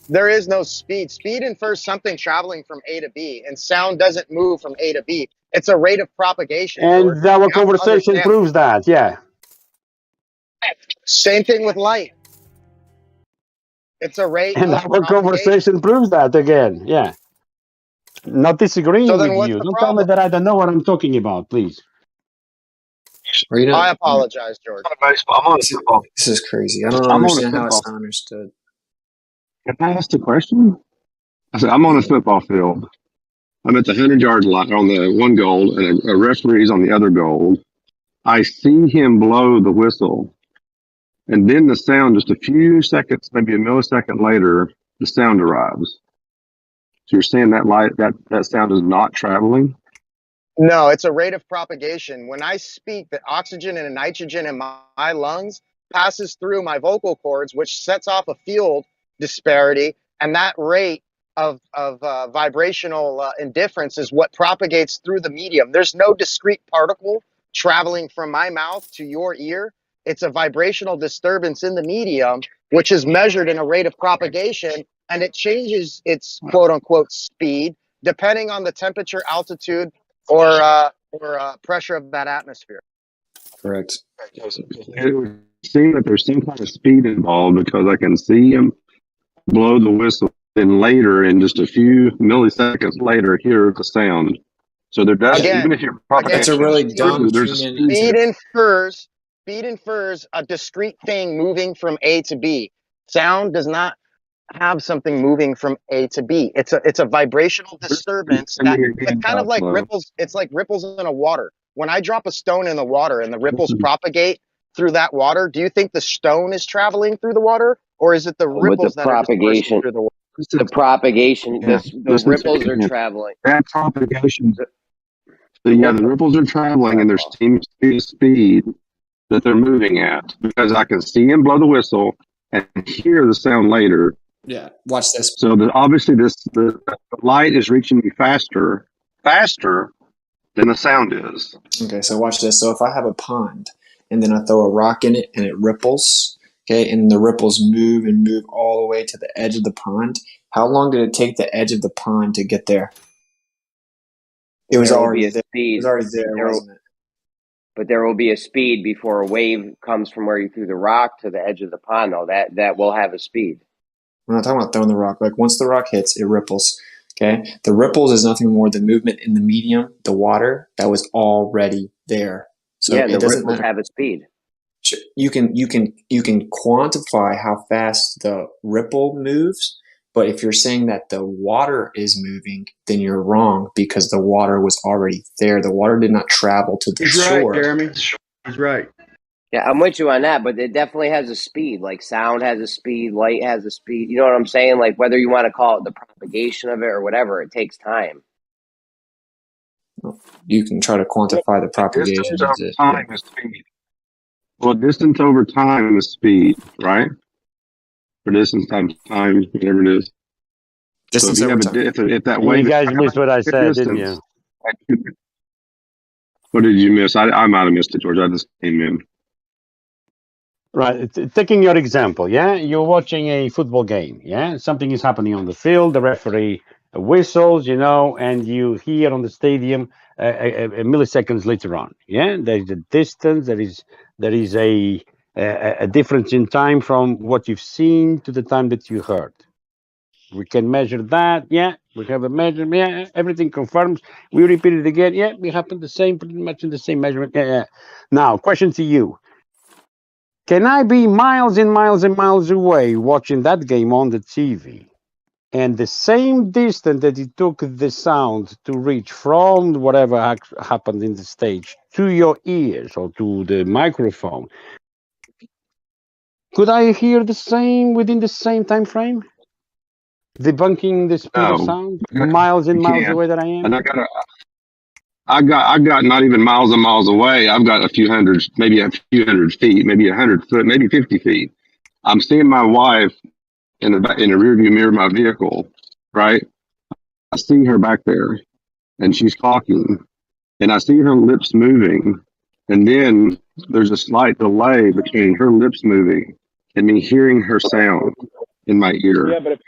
There is no speed. Speed infers something traveling from A to B, and sound doesn't move from A to B. It's a rate of propagation, George. And our You have to conversation understand. proves that. Yeah. Same thing with light. It's a rate And of our propagation. conversation proves that again. Yeah. Not So disagreeing then with what's you. the Don't tell me problem? that I don't know what I'm talking about, please. Are you not? I apologize, George. I'm on a football. This is crazy. I don't I'm on a understand how it's football. not understood. Can I ask a question? I said I'm on a football field. I'm at the 100-yard line on the one goal, and a referee's on the other goal. I see him blow the whistle, and then the sound, just a few seconds, maybe a millisecond later, the sound arrives. So you're saying that sound is not traveling? No, it's a rate of propagation. When I speak, the oxygen and nitrogen in my lungs passes through my vocal cords, which sets off a field disparity, and that rate of vibrational indifference is what propagates through the medium. There's no discrete particle traveling from my mouth to your ear. It's a vibrational disturbance in the medium, which is measured in a rate of propagation, and it changes its quote unquote speed depending on the temperature, altitude, or pressure of that atmosphere. Correct. It would seem that there's some kind of speed involved because I can see him blow the whistle, and later, in just a few milliseconds later, hear the sound. So there does, Again, even if your It's a propagation really is dumb true, there's a human. speed. speed infers a discrete thing moving from A to B. Sound does not have something moving from A to B. It's a vibrational disturbance Send that me it's again, kind of like Joshua. ripples. It's like ripples in a water. When I drop a stone in the water and the ripples propagate through that water, do you think the stone is traveling through the water, or is it the But the ripples that are dispersing propagation, through the water? the propagation, Yeah, the listen to me ripples are again. traveling. That propagation, The, so the yeah, the ripple. ripples are traveling, Sorry, and there Paul. seems to be a speed that they're moving at because I can see him blow the whistle and hear the sound later. Yeah. Watch this. So obviously, the light is reaching me faster than the sound is. Okay, so watch this. So if I have a pond and then I throw a rock in it and it ripples, okay, and the ripples move and move all the way to the edge of the pond, how long did it take the edge of the pond to get there? It was There will be already a there. It was speed. already there, There, wasn't it? but there will be a speed before a wave comes from where you threw the rock to the edge of the pond. Though that will have a speed. I'm not talking about throwing the rock. Like once the rock hits, it ripples. Okay, the ripples is nothing more than movement in the medium, the water that was already there. So Yeah, and it the doesn't ripples matter. have a speed. You can quantify how fast the ripple moves, but if you're saying that the water is moving, then you're wrong because the water was already there. The water did not travel to the He's shore. right, Jeremy. He's right. Yeah, I'm with you on that, but it definitely has a speed. Like sound has a speed, light has a speed. You know what I'm saying? Like whether you want to call it the propagation of it or whatever, it takes time. You can try to quantify the propagation. Distance over time is speed. Well, distance over time is speed, right? For distance times time, whatever it is. Distance so if over you time. have if that And wave you is guys traveling missed what I at a said, didn't distance, you? what did you miss? I might have missed it, George. I just came in. Right. Taking your example, yeah, you're watching a football game, yeah, something is happening on the field, the referee whistles, and you hear on the stadium milliseconds later on, yeah, there's a distance, there is a difference in time from what you've seen to the time that you heard. We can measure that, yeah. We have a measurement, yeah. Everything confirms. We repeat it again, yeah. We happen the same, pretty much in the same measurement, yeah, yeah. Now, question to you: can I be miles and miles and miles away watching that game on the TV, and the same distance that it took the sound to reach from whatever happened in the stage to your ears or to the microphone, could I hear the same within the same time frame? Debunking the speed of No, sound, miles and you miles can't. away that I am. And I got not even miles and miles away. I've got a few hundred, maybe a few hundred feet, maybe 100 foot, maybe 50 feet. I'm seeing my wife in the rearview mirror of my vehicle, right? I see her back there, and she's talking, and I see her lips moving, and then there's a slight delay between her lips moving and me hearing her sound in my ear. Yeah, but if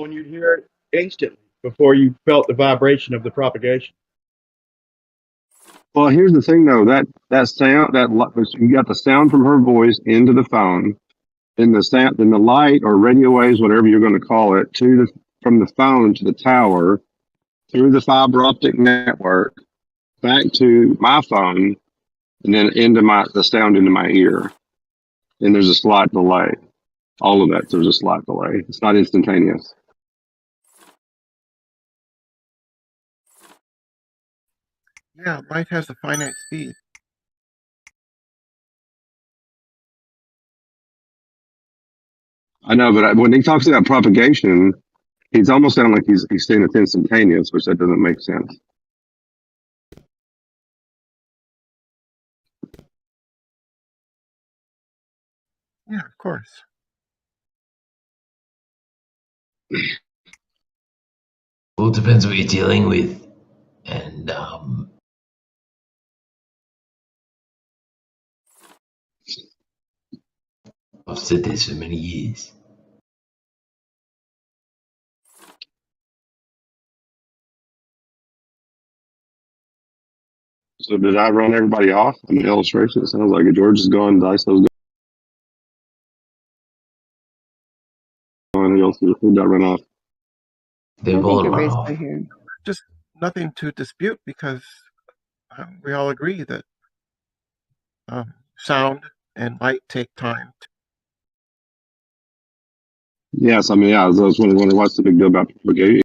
and you'd hear it instantly before you felt the vibration of the propagation. Well, here's the thing though, that sound you got the sound from her voice into the phone, then the light or radio waves, whatever you're going to call it, from the phone to the tower through the fiber optic network back to my phone, and then the sound into my ear. And there's a slight delay. All of that, there's a slight delay. It's not instantaneous. Yeah, light has a finite speed. I know, but when he talks about propagation, he's almost sounding like he's saying it's instantaneous, which that doesn't make sense. Yeah, of course. Well, it depends what you're dealing with, and I've said this for many years. So did I run everybody off on the illustration? It sounds like it. George is gone, Dyso's gone. Who got run off? They've I think all you're run off. basically here. Just nothing to dispute because we all agree that sound and light take time. Yes, I mean, yeah, I was wondering what's the big deal about propagation?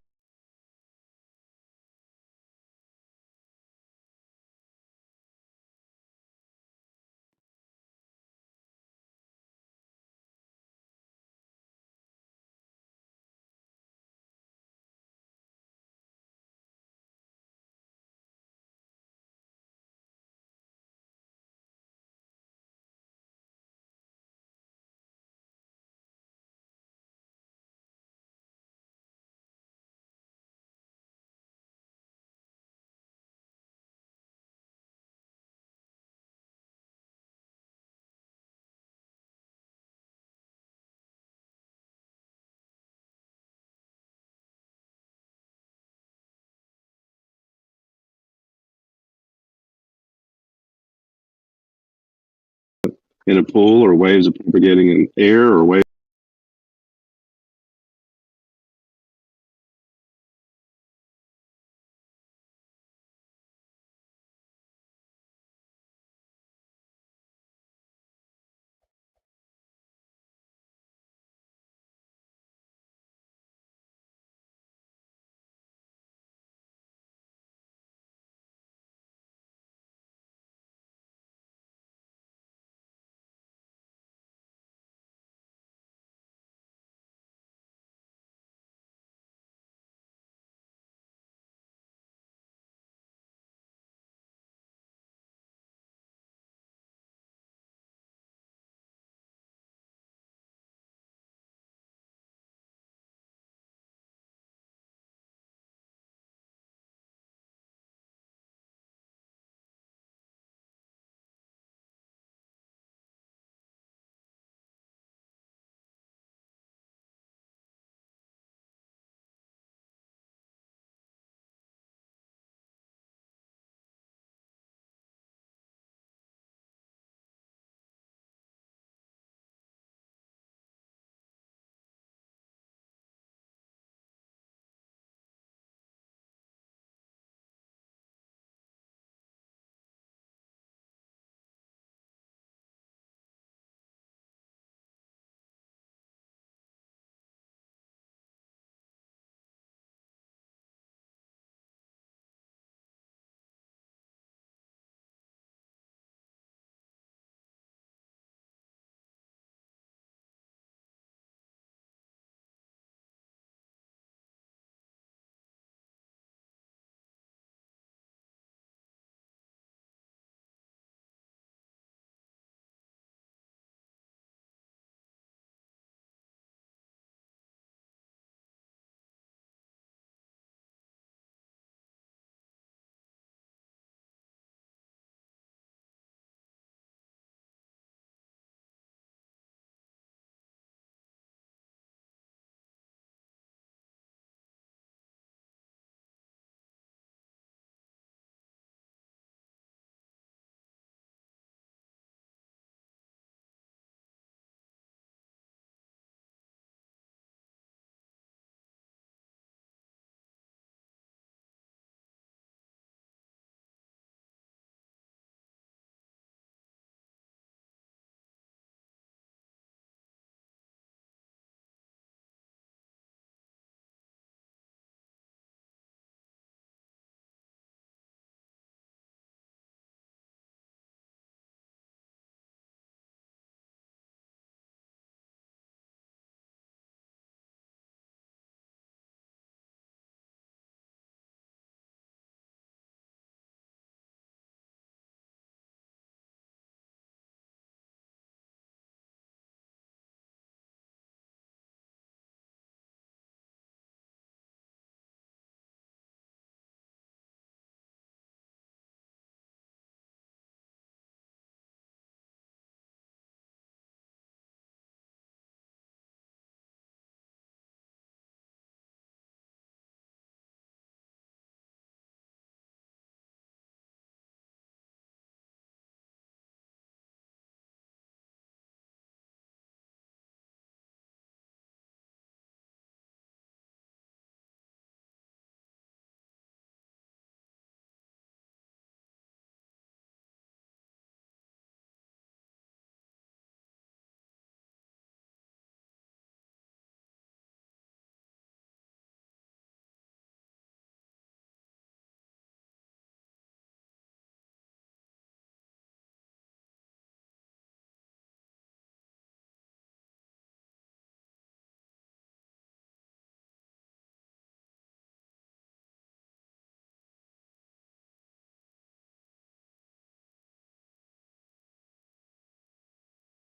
In a pool, or waves are propagating in air, or waves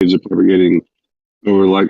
Is it propagating over like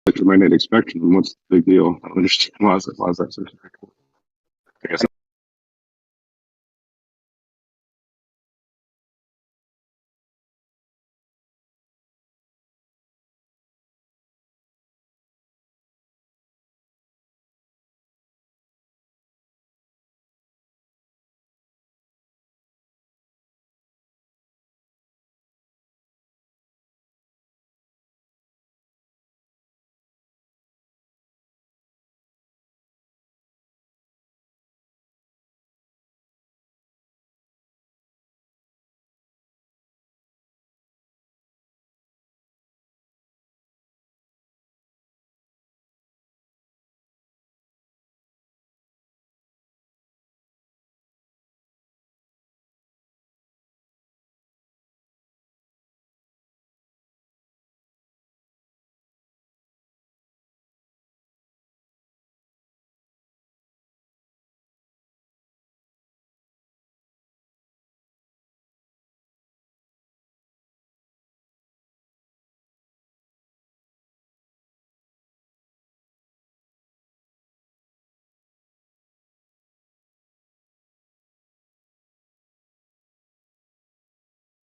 electromagnetic spectrum? What's the big deal? I don't understand why is that so critical? I guess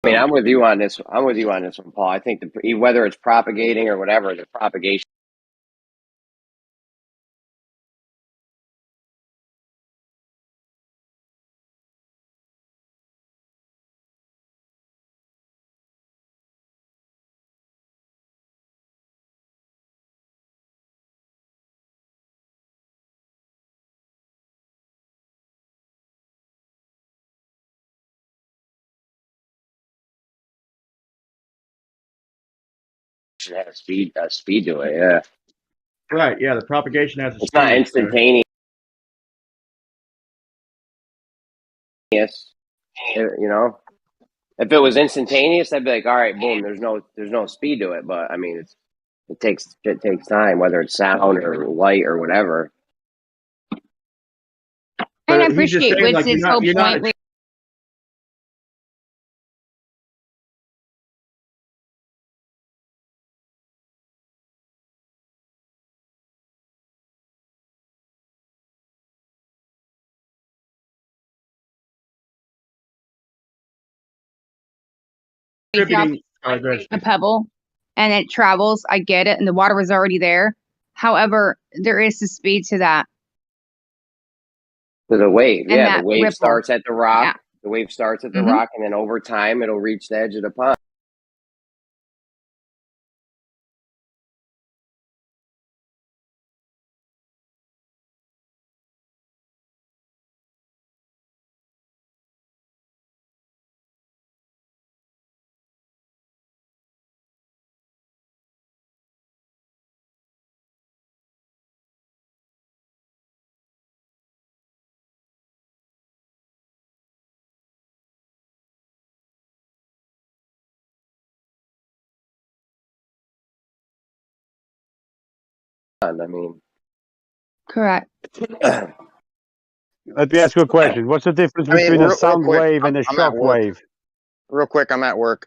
I mean, I'm with you on this. I'm with you on this one, Paul. I think whether it's propagating or whatever, the propagation. Should have speed to it. Yeah, Right. Yeah. The propagation has a it's not speed. So instantaneous. You know, if it was instantaneous, I'd be like, all right, boom. There's no speed to it. But I mean, it takes time, whether it's sound or light or whatever. And I but he's just appreciate saying like Witz's whole you're not point where distributing. a pebble and it travels, I get it, and the water was already there. However, there is the speed to that. To the wave, And yeah. that The wave ripple. starts at the rock. Yeah. The wave starts at the Mhm. rock, and then over time, it'll reach the edge of the pond. I mean, Correct. Let me ask you a question. What's the difference I mean, between a real sound quick, wave and a I'm at shock work. wave? Real quick, I'm at work.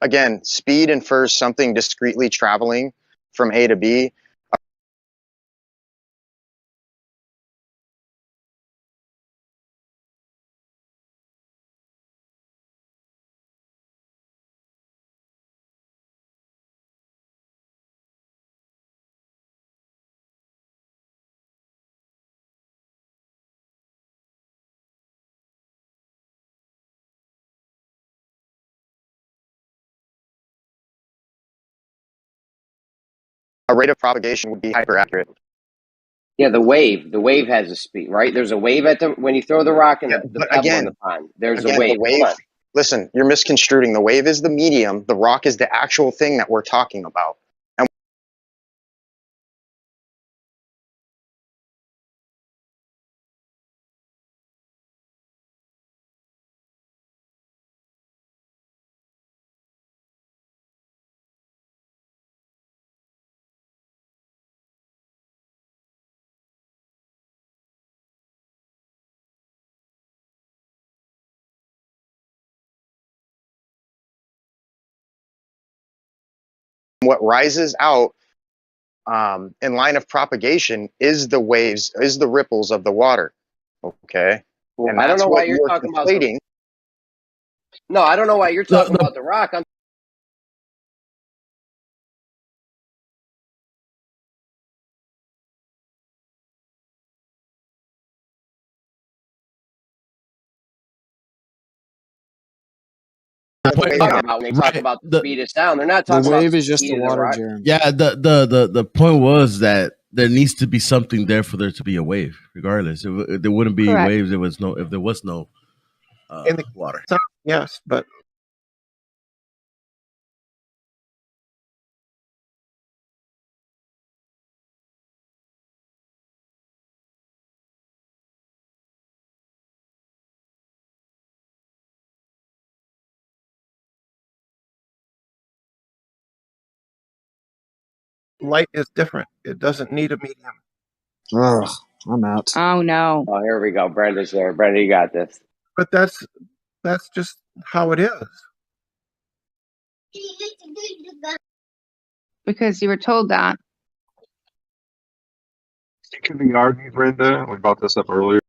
Again, speed infers something discretely traveling from A to B. A rate of propagation would be hyper accurate. yeah, the wave has a speed, right? There's a wave at the when you throw the rock in Yeah, the but pebble in the pond. There's a again, the wave. Hold wave. on. Listen, you're misconstruing. The wave is the medium. The rock is the actual thing that we're talking about. And what rises out in line of propagation is the waves, is the ripples of the water. Okay, Well, and I don't that's know why what you're you're talking about the. conflating. No, I don't know why you're talking about the rock. That's the They're wave talking count. about when they talk about the speed of sound. They're not The talking about wave the is just speed the of the water, rock. Jeremy. Yeah, the point was that there needs to be something there for there to be a wave, regardless. If there wouldn't be Correct. waves, if there was no In the water. sound, yes, but light is different. It doesn't need a medium. Ugh, I'm out. Oh no. Oh, here we go. Brenda's there. Brenda, you got this. But that's just how it is. Because you were told that. It can be argued, Brenda. We brought this up earlier.